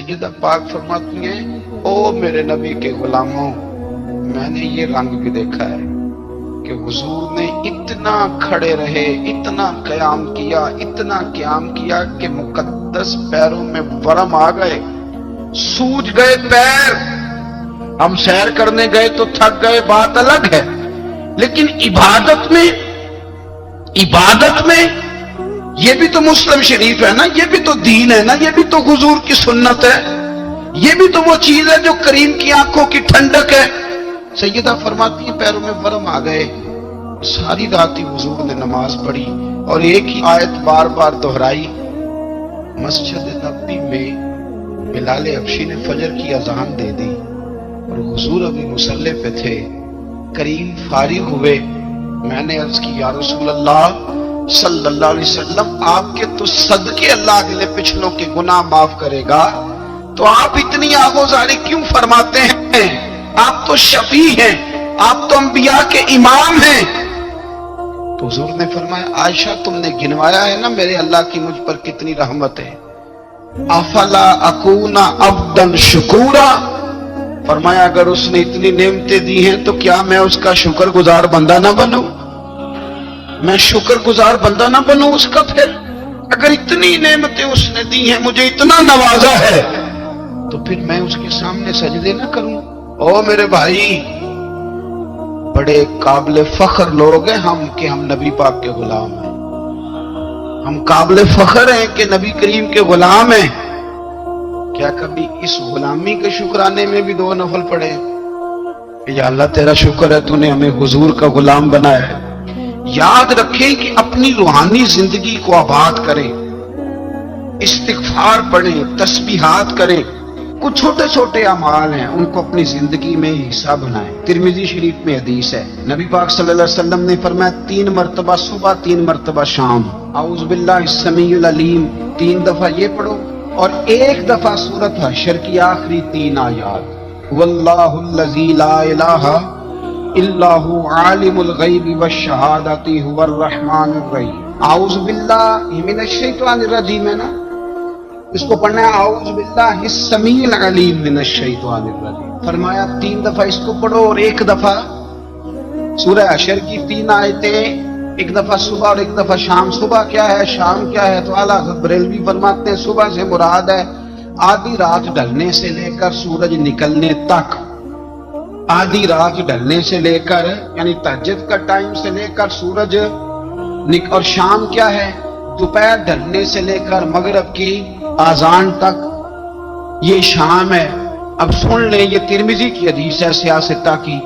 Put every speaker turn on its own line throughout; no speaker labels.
सैयदा पाक फरमाती हैं, ओ मेरे नबी के गुलामों, मैंने ये रंग भी देखा है कि हुजूर ने इतना खड़े रहे, इतना क़याम किया, इतना क़याम किया कि मुकद्दस पैरों में वरम आ गए, सूज गए पैर। हम सैर करने गए तो थक गए, बात अलग है, लेकिन इबादत में ये भी तो मुस्लिम शरीफ है ना, ये भी तो दीन है ना, ये भी तो हुजूर की सुन्नत है, ये भी तो वो चीज है जो करीम की आंखों की ठंडक है। सैयदा फरमाती है पैरों में वरम आ गए। सारी रात ही हुजूर ने नमाज पढ़ी और एक ही आयत बार बार दोहराई। मस्जिद नबी में बिलाल हबशी ने फजर की अजान दे दी और हुजूर अभी मुसल्ले पे थे। करीम फारिग हुए, मैंने अर्ज की या रसूल अल्लाह सल्लल्लाहु अलैहि वसल्लम, आपके तो सदके अल्लाह अगले पिछलों के गुनाह माफ करेगा, तो आप इतनी आगोजारी क्यों फरमाते हैं? आप तो शफी हैं, आप तो अंबिया के इमाम हैं। तो हुजूर ने फरमाया, आयशा तुमने गिनवाया है ना मेरे अल्लाह की मुझ पर कितनी रहमत है। अफला अकूना अब्दन शुकूरा, फरमाया अगर उसने इतनी नेमतें दी हैं तो क्या मैं उसका शुक्रगुजार बंदा ना बनूं? मैं शुक्रगुजार बंदा ना बनूं उसका? फिर अगर इतनी नेमतें उसने दी हैं, मुझे इतना नवाजा है, तो फिर मैं उसके सामने सजदे ना करूं? ओ मेरे भाई, बड़े काबिल फख्र लोग हैं हम कि हम नबी पाक के गुलाम हैं। हम काबिल फख्र हैं कि नबी करीम के गुलाम हैं। क्या कभी इस गुलामी के शुक्राने में भी दो नफल पढ़े कि या अल्लाह तेरा शुक्र है तूने हमें हुजूर का गुलाम बनाया है। याद रखें कि अपनी रूहानी जिंदगी को आबाद करें, इस्तिगफार पढ़ें, तस्बीहात करें। कुछ छोटे छोटे अमाल हैं, उनको अपनी जिंदगी में हिस्सा बनाएं। तिरमिजी शरीफ में हदीस है, नबी पाक सल्लल्लाहु अलैहि वसल्लम ने फरमाया 3 मरतबा सुबह, 3 मरतबा शाम औज़ु बिल्लाहिस समीउल अलीम 3 दफा ये पढ़ो और 1 दफा सूरत हशर की आखिरी 3 आयात, वल्लाहुल्लज़ी ला इलाहा इल्लाहु आलिमुल गैबि वश्शहादति हुवर रहमानुर रहीम। औज़ु बिल्लाहि मिनश शैतानिर रजीम है ना, इसको पढ़ना है औज़ु बिल्लाहिस समीउल अलीम मिनश शैतानिर रजीम। फरमाया 3 दफा इसको पढ़ो और 1 दफा सूरह हशर की 3 आयतें, 1 दफा सुबह और 1 दफा शाम। सुबह क्या है, शाम क्या है? तो आला हज़रत बरेलवी फरमाते हैं सुबह से मुराद है आधी रात ढलने से लेकर सूरज निकलने तक। आधी रात ढलने से लेकर यानी तहज्जुद का टाइम से लेकर सूरज और शाम क्या है? दोपहर ढलने से लेकर मगरिब की आजान तक, ये शाम है। अब सुन लें, ये तिरमिजी की हदीस है सियासता की।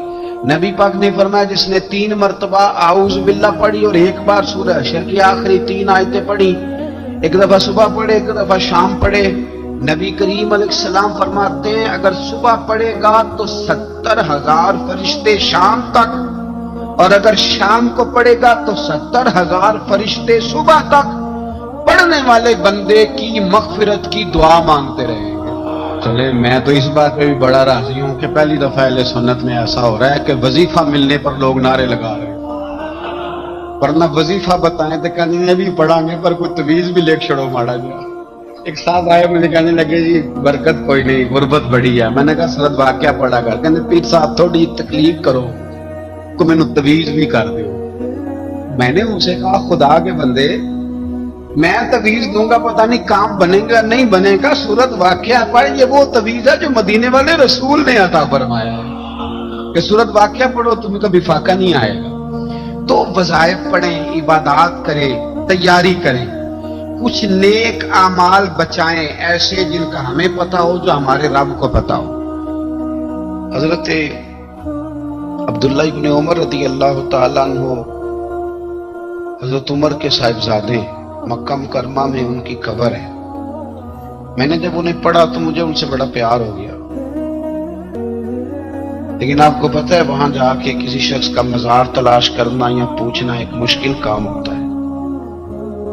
नबी पाक ने फरमाया जिसने 3 मरतबा आऊज़ बिल्ला पढ़ी और 1 बार सूरह हशर की आखिरी 3 आयतें पढ़ी, 1 दफा सुबह पढ़े, 1 दफा शाम पढ़े। नबी करीम अलैहिस्सलाम फरमाते हैं अगर सुबह पढ़ेगा तो 70,000 फरिश्ते शाम तक, और अगर शाम को पढ़ेगा तो 70,000 फरिश्ते सुबह तक पढ़ने वाले बंदे की मगफिरत की दुआ मांगते रहेंगे। चले, मैं तो इस बात पे भी बड़ा राजी हूं कि पहली दफा अहले सुन्नत में ऐसा हो रहा है कि वजीफा मिलने पर लोग नारे लगा रहे हैं, वरना वजीफा बताएं तो कहने भी पढ़ांगे पर कोई तवीज भी लेके छोड़ो माड़ा गया। एक साहब आए, मुझे कहने लगे जी बरकत कोई नहीं, गुर्बत बड़ी है। मैंने कहा सरद वाक्या पढ़ा कर। कहते पीर साहब थोड़ी तकलीफ करो को मैंने तवीज भी कर दो। मैंने उनसे कहा खुदा के बंदे, मैं तवीज दूंगा, पता नहीं काम बनेगा नहीं बनेगा, सूरत वाकया पढ़, ये वो तवीज है जो मदीने वाले रसूल ने अता फरमाया है कि सूरत वाकया पढ़ो तुम्हें कभी फाका नहीं आएगा। तो वज़ाइफ पढ़ें, इबादत करें, तैयारी करें, कुछ नेक आमाल बचाएं ऐसे जिनका हमें पता हो, जो हमारे रब को पता हो। हजरत अब्दुल्ला इब्न उमर रज़ी अल्लाह तआला अन्हु, हजरत उमर के साहिबजादे, मक्का मुकरमा में उनकी कब्र है। मैंने जब उन्हें पढ़ा तो मुझे उनसे बड़ा प्यार हो गया, लेकिन आपको पता है वहां जाके किसी शख्स का मजार तलाश करना या पूछना एक मुश्किल काम होता है।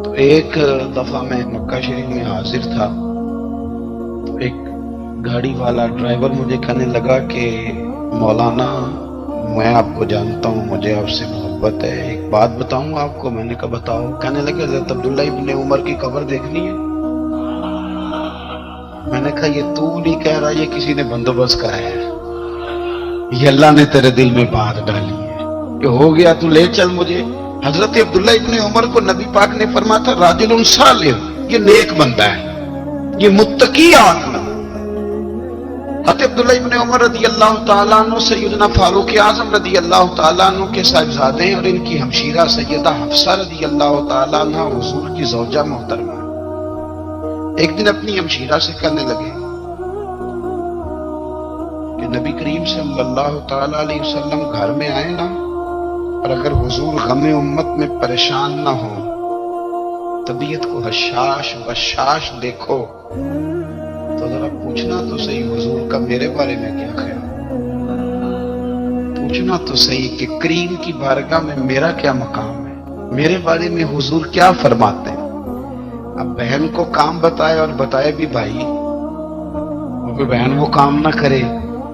तो एक दफा मैं मक्का शरीफ में हाजिर था, तो एक गाड़ी वाला ड्राइवर मुझे कहने लगा कि मौलाना मैं आपको जानता हूँ, मुझे आपसे मोहब्बत है, एक बात बताऊं आपको। मैंने कहा बताओ। कहने लगे हज़रत अब्दुल्ला इब्न उमर की कब्र देखनी है। मैंने میں نے کہا یہ تو نہیں کہہ رہا، یہ کسی نے بندوبست کرایا ہے، یہ اللہ نے تیرے دل میں بات ڈالی ہے، یہ ہو گیا تو لے چل مجھے۔ حضرت عبداللہ ابن عمر کو نبی پاک نے فرمایا تھا راجل صالح، یہ نیک بندہ ہے، یہ متقی آدمی۔ حضرت عبداللہ ابن عمر رضی اللہ تعالیٰ عنہ سیدنا فاروق اعظم رضی اللہ تعالیٰ عنہ کے صاحبزادے ہیں، اور ان کی ہمشیرہ سیدہ حفصہ رضی اللہ تعالیٰ عنہ حضور کی زوجہ محترمہ۔ ایک دن اپنی ہمشیرہ سے کہنے لگے کہ نبی کریم صلی اللہ تعالیٰ علیہ وسلم گھر میں آئے نا، اور اگر حضور غم امت میں پریشان نہ ہو، طبیعت کو حشاش بشاش دیکھو، تو ذرا پوچھنا تو صحیح حضور کا میرے بارے میں کیا خیال، پوچھنا تو صحیح کہ کریم کی بارگاہ میں میرا کیا مقام ہے، میرے بارے میں حضور کیا فرماتے ہیں۔ اب بہن کو کام بتائے، اور بتائے بھی بھائی، اور بہن وہ کام نہ کرے،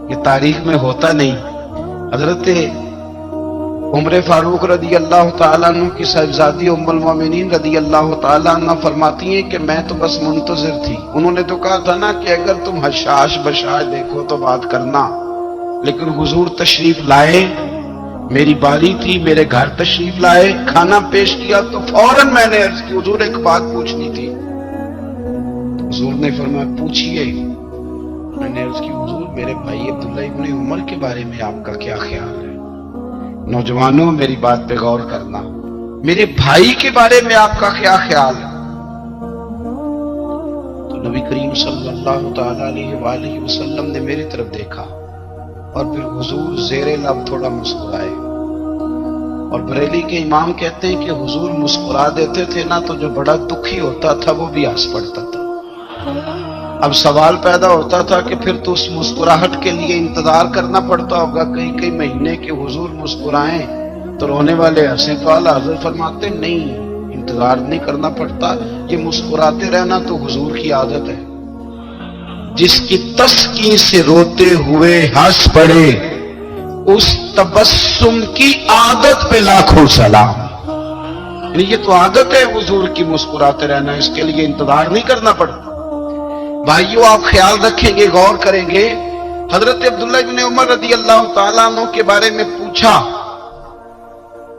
یہ تاریخ میں ہوتا نہیں۔ حضرت عمر فاروق رضی اللہ تعالیٰ عنہ کی صاحبزادی ام المومنین رضی اللہ تعالیٰ عنہ فرماتی ہیں کہ میں تو بس منتظر تھی، انہوں نے تو کہا تھا نا کہ اگر تم حشاش بشاش دیکھو تو بات کرنا، لیکن حضور تشریف لائے، میری باری تھی، میرے گھر تشریف لائے، کھانا پیش کیا تو فوراً میں نے عرض کی حضور ایک بات پوچھنی تھی۔ حضور نے فرمایا پوچھئے۔ میں نے عرض کی حضور میرے بھائی عبداللہ ابن عمر کے بارے میں آپ کا کیا خیال ہے؟ نوجوانوں میری بات پہ غور کرنا، میرے بھائی کے بارے میں آپ کا کیا خیال ہے؟ تو نبی کریم صلی اللہ تعالی علیہ وآلہ وسلم نے میری طرف دیکھا، اور پھر حضور زیر لب تھوڑا مسکرائے، اور بریلی کے امام کہتے ہیں کہ حضور مسکرا دیتے تھے نا تو جو بڑا دکھی ہوتا تھا وہ بھی ہنس پڑتا تھا۔ اب سوال پیدا ہوتا تھا کہ پھر تو اس مسکراہٹ کے لیے انتظار کرنا پڑتا ہوگا کئی مہینے کے حضور مسکرائیں تو رونے والے ہنسیں، تو اعلیٰ حضرت فرماتے نہیں، انتظار نہیں کرنا پڑتا، یہ مسکراتے رہنا تو حضور کی عادت ہے۔ جس کی تسکین سے روتے ہوئے ہنس پڑے، اس تبسم کی عادت پہ لاکھوں سلام۔ یعنی یہ تو عادت ہے حضور کی مسکراتے رہنا، اس کے لیے انتظار نہیں کرنا پڑتا۔ بھائیو آپ خیال رکھیں گے، غور کریں گے، حضرت عبداللہ ابن عمر رضی اللہ تعالیٰ عنہ کے بارے میں پوچھا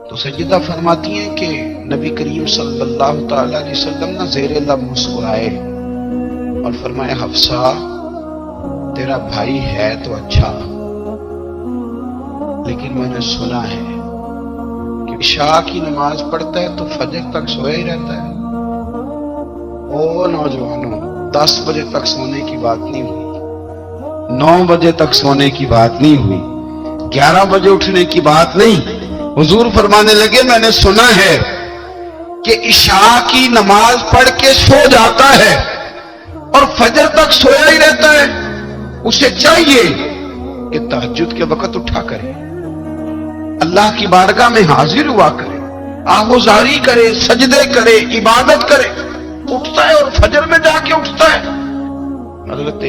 تو سیدہ فرماتی ہیں کہ نبی کریم صلی اللہ تعالیٰ علیہ وسلم نے زیر لب مسکرائے اور فرمایا حفصہ تیرا بھائی ہے تو اچھا، لیکن میں نے سنا ہے کہ عشاء کی نماز پڑھتا ہے تو فجر تک سویا ہی رہتا ہے۔ او نوجوانوں، 10 بجے تک سونے کی بات نہیں ہوئی، 9 بجے تک سونے کی بات نہیں ہوئی، 11 بجے اٹھنے کی بات نہیں۔ حضور فرمانے لگے میں نے سنا ہے کہ عشاء کی نماز پڑھ کے سو جاتا ہے اور فجر تک سویا ہی رہتا ہے، اسے چاہیے کہ تہجد کے وقت اٹھا کرے، اللہ کی بارگاہ میں حاضر ہوا کرے، آہوزاری کرے، سجدے کرے، عبادت کرے، اٹھتا ہے اور فجر میں جا کے اٹھتا ہے۔ حضرت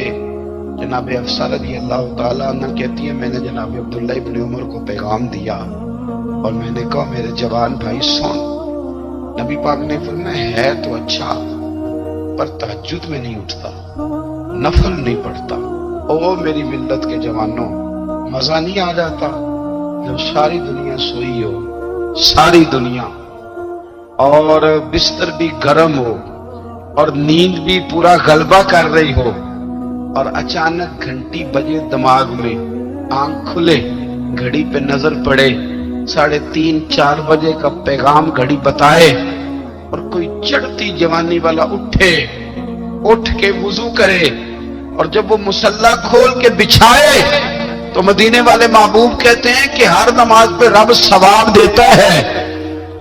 جناب حفصہ رضی اللہ تعالیٰ عنہ کہتی ہے میں نے جناب عبداللہ ابن عمر کو پیغام دیا اور میں نے کہا میرے جوان بھائی سن، نبی پاک نے فرمایا ہے تو اچھا پر تہجد میں نہیں اٹھتا، نفل نہیں پڑھتا۔ او میری ملت کے جوانوں، مزہ نہیں آ جاتا جب ساری دنیا سوئی ہو، ساری دنیا، اور بستر بھی گرم ہو اور نیند بھی پورا غلبہ کر رہی ہو، اور اچانک گھنٹی بجے دماغ میں، آنکھ کھلے، گھڑی پہ نظر پڑے، 3:30 4 بجے کا پیغام گھڑی بتائے، اور کوئی چڑھتی جوانی والا اٹھ کے وضو کرے، اور جب وہ مصلی کھول کے بچھائے تو مدینے والے محبوب کہتے ہیں کہ ہر نماز پہ رب ثواب دیتا ہے،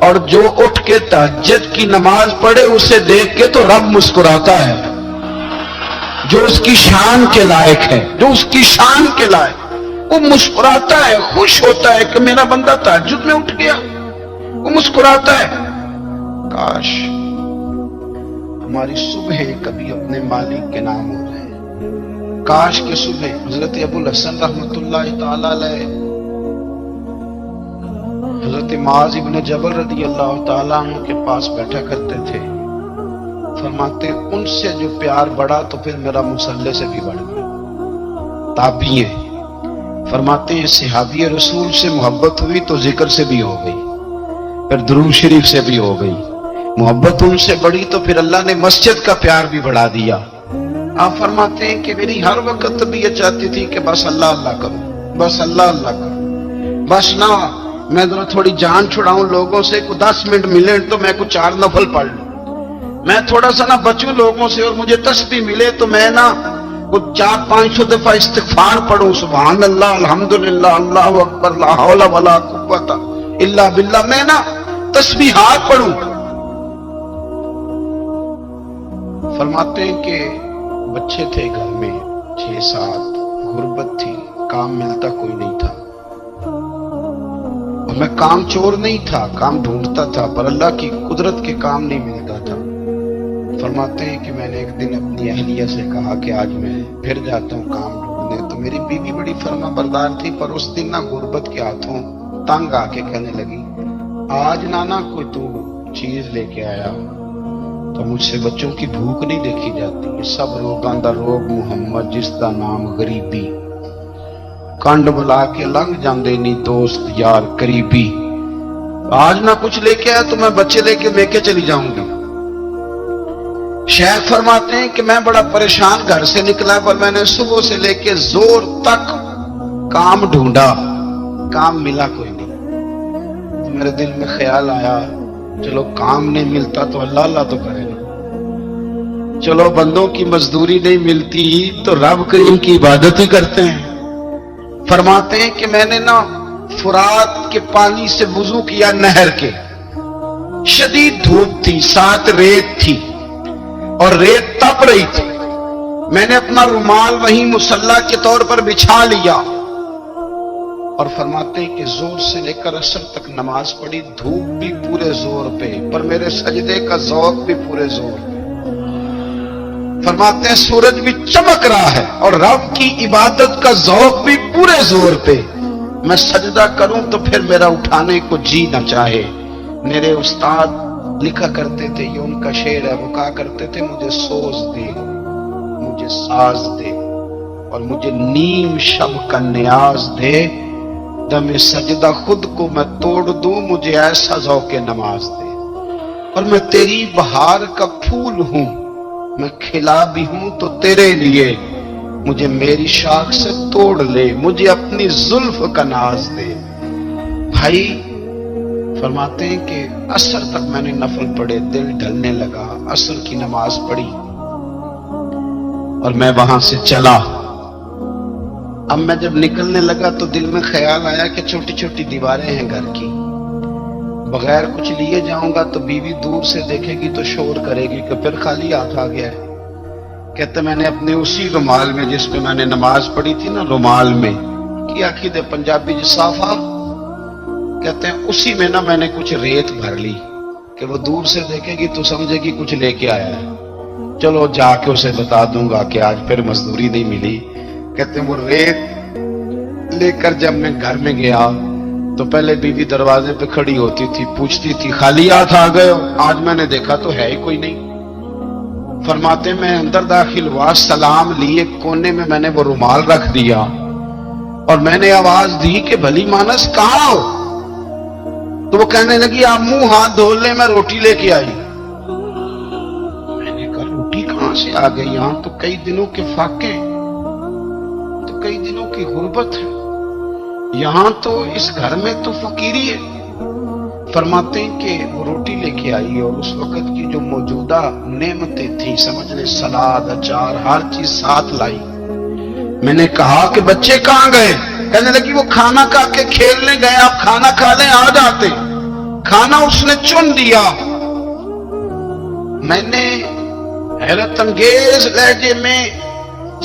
اور جو اٹھ کے تہجد کی نماز پڑھے اسے دیکھ کے تو رب مسکراتا ہے، جو اس کی شان کے لائق ہے، جو اس کی شان کے لائق، وہ مسکراتا ہے، خوش ہوتا ہے کہ میرا بندہ تہجد میں اٹھ گیا، وہ مسکراتا ہے۔ کاش ہماری صبح کبھی اپنے مالک کے نام ہو جائے، کاش کہ صبح حضرت ابو الحسن رحمۃ اللہ تعالی علیہ حضرت معاذ ابن جبل رضی اللہ تعالیٰ عنہ کے پاس بیٹھا کرتے تھے، فرماتے ہیں ان سے جو پیار بڑھا تو پھر میرا مصلی سے بھی بڑھ گیا. تابعی ہیں. فرماتے ہیں صحابی رسول سے محبت ہوئی تو ذکر سے بھی ہو گئی, پھر درود شریف سے بھی ہو گئی. محبت ان سے بڑھی تو پھر اللہ نے مسجد کا پیار بھی بڑھا دیا. آپ فرماتے ہیں کہ میری ہر وقت طبیعت چاہتی تھی کہ بس اللہ اللہ کروں, بس اللہ اللہ کروں, بس نہ میں ذرا تھوڑی جان چھڑاؤں لوگوں سے, کو 10 منٹ ملے تو میں کو 4 نفل پڑھ لوں, میں تھوڑا سا نہ بچوں لوگوں سے اور مجھے تسبیح ملے تو میں نہ 400-500 دفعہ استغفار پڑھوں, سبحان اللہ, الحمدللہ, اللہ اکبر, لا حول ولا قوت الا باللہ, میں نہ تسبیحات پڑھوں. فرماتے ہیں کہ بچے تھے گھر میں 6-7, غربت تھی, کام ملتا کوئی نہیں تھا, اور میں کام چور نہیں تھا, کام ڈھونڈتا تھا, پر اللہ کی قدرت کے کام نہیں ملتا تھا. فرماتے ہیں کہ میں نے ایک دن اپنی اہلیہ سے کہا کہ آج میں پھر جاتا ہوں کام ڈھونڈنے. تو میری بیوی بڑی فرما بردار تھی, پر اس دن نہ غربت کے ہاتھوں تنگ آ کے کہنے لگی آج نانا کوئی تو چیز لے کے آیا تو مجھ سے بچوں کی بھوک نہیں دیکھی جاتی. سب روگاں دا روگ محمد جس دا نام غریبی, کنڈ بلا کے لنگ جاندے نہیں دوست یار قریبی. آج نہ کچھ لے کے آیا تو میں بچے لے کے چلی جاؤں گی. شیخ فرماتے ہیں کہ میں بڑا پریشان گھر سے نکلا, پر میں نے صبح سے لے کے زور تک کام ڈھونڈا, کام ملا کوئی نہیں. تو میرے دل میں خیال آیا چلو کام نہیں ملتا تو اللہ اللہ تو کرے نا, چلو بندوں کی مزدوری نہیں ملتی تو رب کریم کی عبادت ہی کرتے ہیں. فرماتے ہیں کہ میں نے نا فرات کے پانی سے وضو کیا, نہر کے, شدید دھوپ تھی, ساتھ ریت تھی اور ریت تپ رہی تھی. میں نے اپنا رومال وہیں مصلی کے طور پر بچھا لیا, اور فرماتے ہیں کہ زور سے لے کر عصر تک نماز پڑھی, دھوپ بھی پورے زور پہ, پر میرے سجدے کا ذوق بھی پورے زور پہ. فرماتے ہیں سورج بھی چمک رہا ہے اور رب کی عبادت کا ذوق بھی پورے زور پہ. میں سجدہ کروں تو پھر میرا اٹھانے کو جی نہ چاہے. میرے استاد لکھا کرتے تھے, یہ ان کا شعر ہے, وہ کہا کرتے تھے مجھے سوز دے, مجھے ساز دے, اور مجھے نیم شب کا نیاز دے, دم سجدہ خود کو میں توڑ دوں, مجھے ایسا ذوق نماز دے. اور میں تیری بہار کا پھول ہوں, میں کھلا بھی ہوں تو تیرے لیے, مجھے میری شاخ سے توڑ لے, مجھے اپنی زلف کا ناز دے. بھائی فرماتے ہیں کہ عصر تک میں نے نفل پڑھے, دل ڈھلنے لگا, عصر کی نماز پڑھی اور میں وہاں سے چلا. اب میں جب نکلنے لگا تو دل میں خیال آیا کہ چھوٹی چھوٹی دیواریں ہیں گھر کی, بغیر کچھ لیے جاؤں گا تو بیوی دور سے دیکھے گی تو شور کرے گی کہ پھر خالی ہاتھ آ گیا ہے. کہتے میں نے اپنے اسی رومال میں جس پہ میں نے نماز پڑھی تھی نا, رومال میں کی عقید پنجابی صافہ کہتے ہیں, اسی میں نا میں نے کچھ ریت بھر لی کہ وہ دور سے دیکھے گی تو سمجھے گی کچھ لے کے آیا ہے, چلو جا کے اسے بتا دوں گا کہ آج پھر مزدوری نہیں ملی. کہتے ہیں وہ ریت لے کر جب میں گھر میں گیا تو پہلے بیوی دروازے پہ کھڑی ہوتی تھی, پوچھتی تھی خالی ہاتھ آ گئے ہو, آج میں نے دیکھا تو ہے ہی کوئی نہیں. فرماتے میں اندر داخل ہوا, سلام لیے, کونے میں نے وہ رومال رکھ دیا اور میں نے آواز دی کہ بھلی مانس کہاں ہو؟ تو وہ کہنے لگی آپ منہ ہاتھ دھو لیں, میں روٹی لے کے آئی. میں نے کہا روٹی کہاں سے آ گئی؟ یہاں تو کئی دنوں کے فاقے, تو کئی دنوں کی غربت ہے, یہاں تو اس گھر میں تو فقیری ہے. فرماتے ہیں کہ وہ روٹی لے کے آئی اور اس وقت کی جو موجودہ نعمتیں تھیں, سمجھ لیں سلاد, اچار, ہر چیز ساتھ لائی. میں نے کہا کہ بچے کہاں گئے؟ کہنے لگی وہ کھانا کھا کے کھیلنے گئے, آپ کھانا کھا لیں آ جاتے. کھانا اس نے چن دیا. میں نے حیرت انگیز لہجے میں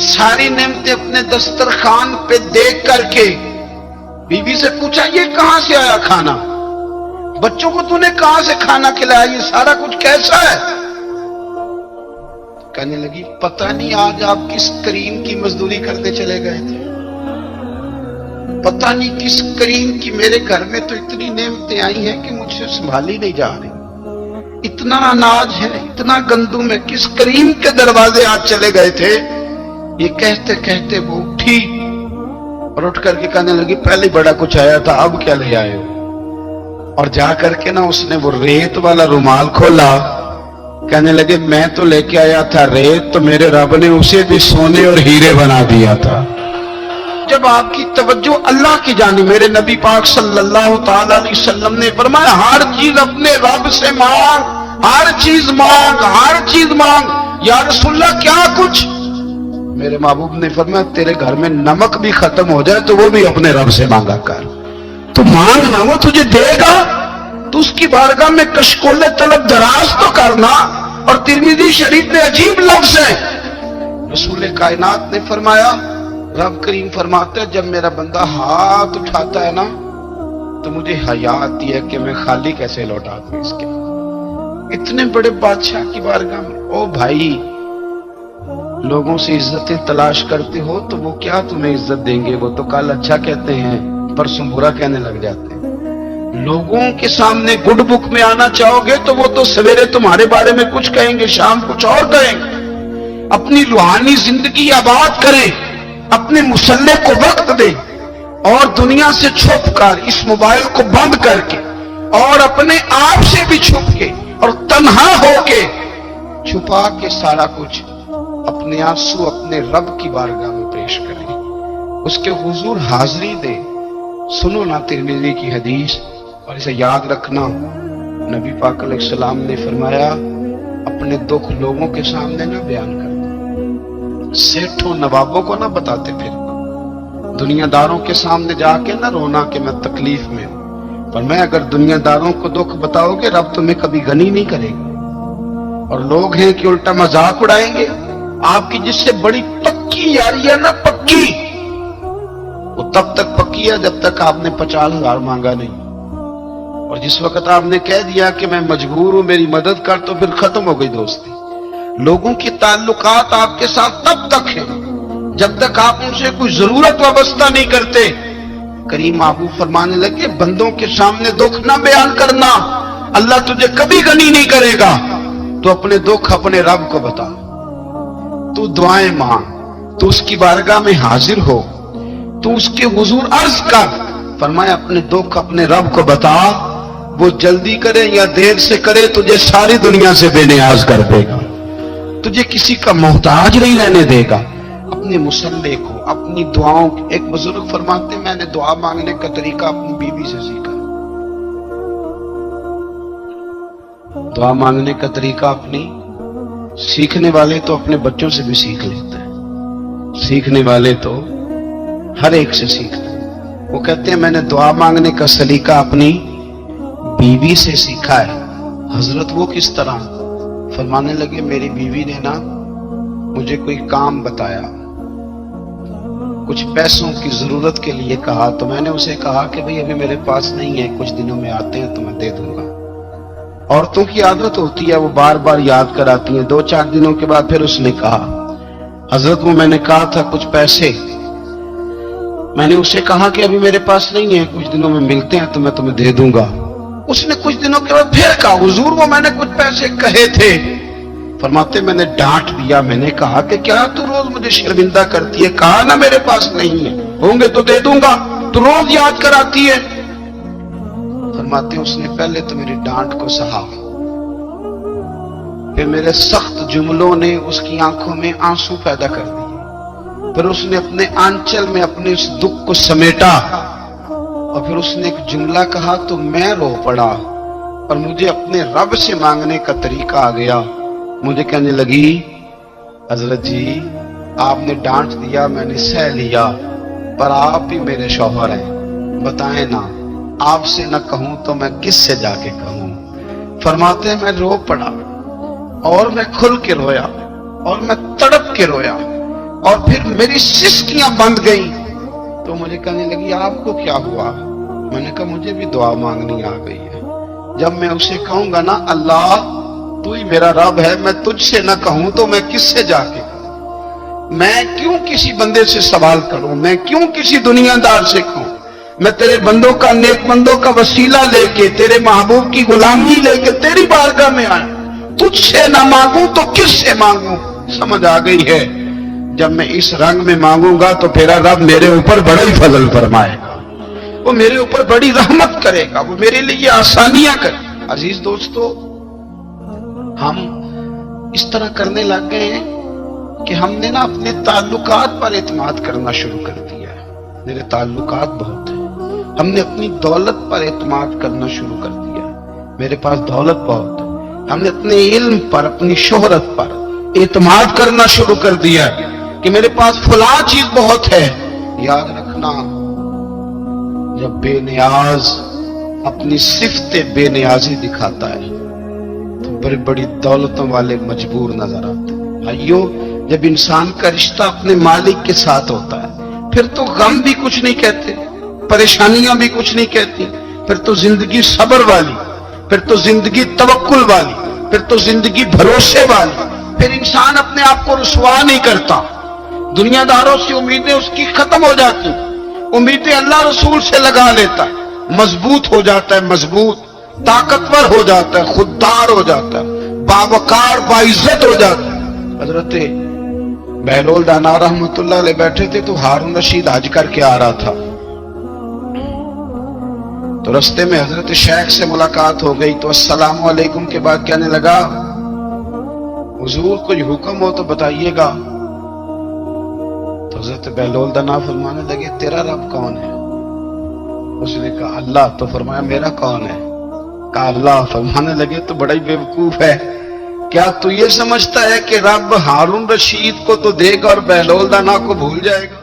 ساری نعمتیں اپنے دسترخوان پہ دیکھ کر کے بیوی سے پوچھا یہ کہاں سے آیا کھانا؟ بچوں کو تو نے کہاں سے کھانا کھلایا؟ یہ سارا کچھ کیسا ہے؟ کہنے لگی پتہ نہیں آج آپ کس کریم کی مزدوری کرنے چلے گئے تھے, پتہ نہیں کس کریم کی. میرے گھر میں تو اتنی نعمتیں آئی ہیں کہ مجھ سے سنبھالی نہیں جا رہی, इतना अनाज है, इतना गंदुम है, किस करीम के दरवाजे आज चले गए थे? ये कहते कहते वो उठी और उठ करके कहने लगी, पहले बड़ा कुछ आया था, अब क्या ले आए हो? और जा करके ना उसने वो रेत वाला रुमाल खोला, कहने लगे, मैं तो लेके आया था रेत, तो मेरे रब ने उसे भी सोने और हीरे बना दिया था। जब आपकी तवज्जो अल्लाह की जानी, मेरे नबी पाक सल्लल्लाहु ताला अलैहि वसल्लम ने फरमाया, हर चीज अपने रब से मांग, हर चीज मांग, हर चीज मांग। या रसूलल्लाह क्या कुछ? मेरे महबूब ने फरमाया, तेरे घर में नमक भी खत्म हो जाए तो वो भी अपने रब से मांगा कर। तो मांगना, वो तुझे देगा। तो उसकी बारगाह में कशकोले तलब दराज तो करना। और तिरमिज़ी शरीफ में अजीब लफ्ज है, रसूल कायनात ने फरमाया, रब करीम फरमाते हैं, जब मेरा बंदा हाथ उठाता है ना तो मुझे हया आती है कि मैं खाली कैसे लौटा दूं इसके। इतने बड़े बादशाह की बारगाह में, ओ भाई, लोगों से इज्जतें तलाश करते हो तो वो क्या तुम्हें इज्जत देंगे? वो तो कल अच्छा कहते हैं, परसों बुरा कहने लग जाते हैं। लोगों के सामने गुड बुक में आना चाहोगे तो वो तो सवेरे तुम्हारे बारे में कुछ कहेंगे, शाम कुछ और कहेंगे। अपनी रूहानी जिंदगी आबाद करें, अपने मुसल्ले को वक्त दे और दुनिया से छुप कर, इस मोबाइल को बंद करके और अपने आप से भी छुप के और तन्हा होके छुपा के सारा कुछ अपने आंसू अपने रब की बारगाह में पेश करें, उसके हुजूर हाजिरी दे। सुनो ना तिरमिज़ी की हदीस और इसे याद रखना। नबी पाक अलैहिस्सलाम ने फरमाया, अपने दुख लोगों के सामने ना बयान करना, सेठों नवाबों को ना बताते फिर, दुनियादारों के सामने जाके ना रोना कि मैं तकलीफ में हूं। पर मैं अगर दुनियादारों को दुख बताओगे, रब तुम्हें कभी गनी नहीं करेगा। और लोग हैं कि उल्टा मजाक उड़ाएंगे आपकी, जिससे बड़ी पक्की यारी है ना, पक्की, वो तब तक पक्की है जब तक आपने 50,000 मांगा नहीं। और जिस वक्त आपने कह दिया कि मैं मजबूर हूं, मेरी मदद कर, तो फिर खत्म हो गई दोस्ती। लोगों की ताल्लुकात आपके साथ तब तक है जब तक आप उनसे कोई जरूरत वाबस्ता नहीं करते। करीम आबू फरमाने लगे, बंदों के सामने दुख ना बयान करना, अल्लाह तुझे कभी गनी नहीं करेगा। तो अपने दुख अपने रब को बता, तू दुआएं मांग, तू उसकी बारगाह में हाजिर हो, तू उसके हुजूर अर्ज कर। फरमाया, अपने दुख अपने रब को बता, वो जल्दी करे या देर से करे, तुझे सारी दुनिया से बेनियाज कर देगा, तुझे किसी का मोहताज नहीं रहने देगा। अपने मुसल्ले को, अपनी दुआओं, एक बुजुर्ग फरमाते, मैंने दुआ मांगने का तरीका अपनी बीवी से सीखा। दुआ मांगने का तरीका अपनी, सीखने वाले तो अपने बच्चों से भी सीख लेते हैं, सीखने वाले तो हर एक से सीखते हैं। वो कहते हैं, मैंने दुआ मांगने का सलीका अपनी बीवी से सीखा है। हजरत वो किस तरह? फरमाने लगे, मेरी बीवी ने ना मुझे कोई काम बताया, कुछ पैसों की जरूरत के लिए कहा, तो मैंने उसे कहा कि भाई अभी मेरे पास नहीं है, कुछ दिनों में आते हैं तो मैं दे दूंगा। औरतों की आदत होती है, वो बार बार याद कराती हैं। 2-4 दिनों के बाद फिर उसने कहा, हजरत वो मैंने कहा था कुछ पैसे, मैंने उसे कहा कि अभी मेरे पास नहीं है, कुछ दिनों में मिलते हैं तो मैं तुम्हें दे दूंगा। उसने कुछ दिनों के बाद फिर कहा, हुजूर वो मैंने कुछ पैसे कहे थे। फरमाते, मैंने डांट दिया, मैंने कहा कि क्या तू रोज मुझे शर्मिंदा करती है, कहा ना मेरे पास नहीं है, होंगे तो दे दूंगा, तू रोज याद कराती है। फरमाते, उसने पहले तो मेरी डांट को सहा, फिर मेरे सख्त जुमलों ने उसकी आंखों में आंसू पैदा कर दिए, फिर उसने अपने आंचल में अपने उस दुख को समेटा और फिर उसने एक जुमला कहा तो मैं रो पड़ा और मुझे अपने रब से मांगने का तरीका आ गया। मुझे कहने लगी, हजरत जी आपने डांट दिया, मैंने सह लिया, पर आप ही मेरे शौहर हैं, बताएं ना, आपसे न कहूं तो मैं किससे जाके कहूं। फरमाते हैं, मैं रो पड़ा और मैं खुल के रोया और मैं तड़प के रोया और फिर मेरी सिसकियां बंद गई। तो मुझे कहने लगी, आपको क्या हुआ? मैंने कहा, मुझे भी दुआ मांगनी आ गई है। जब मैं उसे कहूंगा ना, अल्लाह तू ही मेरा रब है, मैं तुझसे ना कहूं तो मैं किससे जाके कहूं? मैं क्यों किसी बंदे से सवाल करूं? मैं क्यों किसी दुनियादार से कहूं? मैं तेरे बंदों का, नेक बंदों का वसीला लेके, तेरे महबूब की गुलामी लेके तेरी बारगाह में आया, तुझसे ना मांगू तो किससे मांगू। समझ आ गई है, जब मैं इस रंग में मांगूंगा तो मेरा रब मेरे ऊपर बड़ा ही फजल फरमाएगा, वो मेरे ऊपर बड़ी रहमत करेगा, वो मेरे लिए आसानियां करे। अजीज दोस्तों, हम इस तरह करने लग गए हैं कि हमने ना अपने ताल्लुकात पर एतमाद करना शुरू कर दिया है। मेरे ताल्लुकात बहुत हैं। हमने अपनी दौलत पर एतमाद करना शुरू कर दिया है। मेरे पास दौलत बहुत है। हमने अपने इल्म पर, अपनी शोहरत पर एतमाद करना शुरू कर दिया है कि मेरे पास फला चीज बहुत है। याद रखना, जब बेनियाज अपनी सिफ्ते बेनियाजी दिखाता है तो बड़ी बड़ी दौलतों वाले मजबूर नजर आते हैं। भाइयों, जब इंसान का रिश्ता अपने मालिक के साथ होता है फिर तो गम भी कुछ नहीं कहते, परेशानियां भी कुछ नहीं कहती, फिर तो जिंदगी सब्र वाली, फिर तो जिंदगी तवक्कुल वाली, फिर तो जिंदगी भरोसे वाली। फिर इंसान अपने आप को रुसवा नहीं करता। दुनियादारों से उम्मीदें उसकी खत्म हो जाती, उम्मीदें अल्लाह रसूल से लगा लेता है, मजबूत हो जाता है, मजबूत, ताकतवर हो जाता है, खुददार हो जाता है, बावकार बाइज्जत हो जाता है। हजरत बहलोल दाना रहमतुल्लाह अलैह बैठे थे तो हारून रशीद हज करके आ रहा था, तो रास्ते में हजरत शेख से मुलाकात हो गई तो अस्सलाम वालेकुम के बाद कहने लगा, हुजूर कोई हुक्म हो तो बताइएगा। तो हजरत बहलोल दाना फरमाने लगे, तेरा रब कौन है? उसने कहा अल्लाह। तो फरमाया मेरा कौन है? कहा अल्लाह। फरमाने लगे तो बड़ा ही बेवकूफ है, क्या तू ये समझता है कि रब हारून रशीद को तो देगा और बहलोल दाना को भूल जाएगा?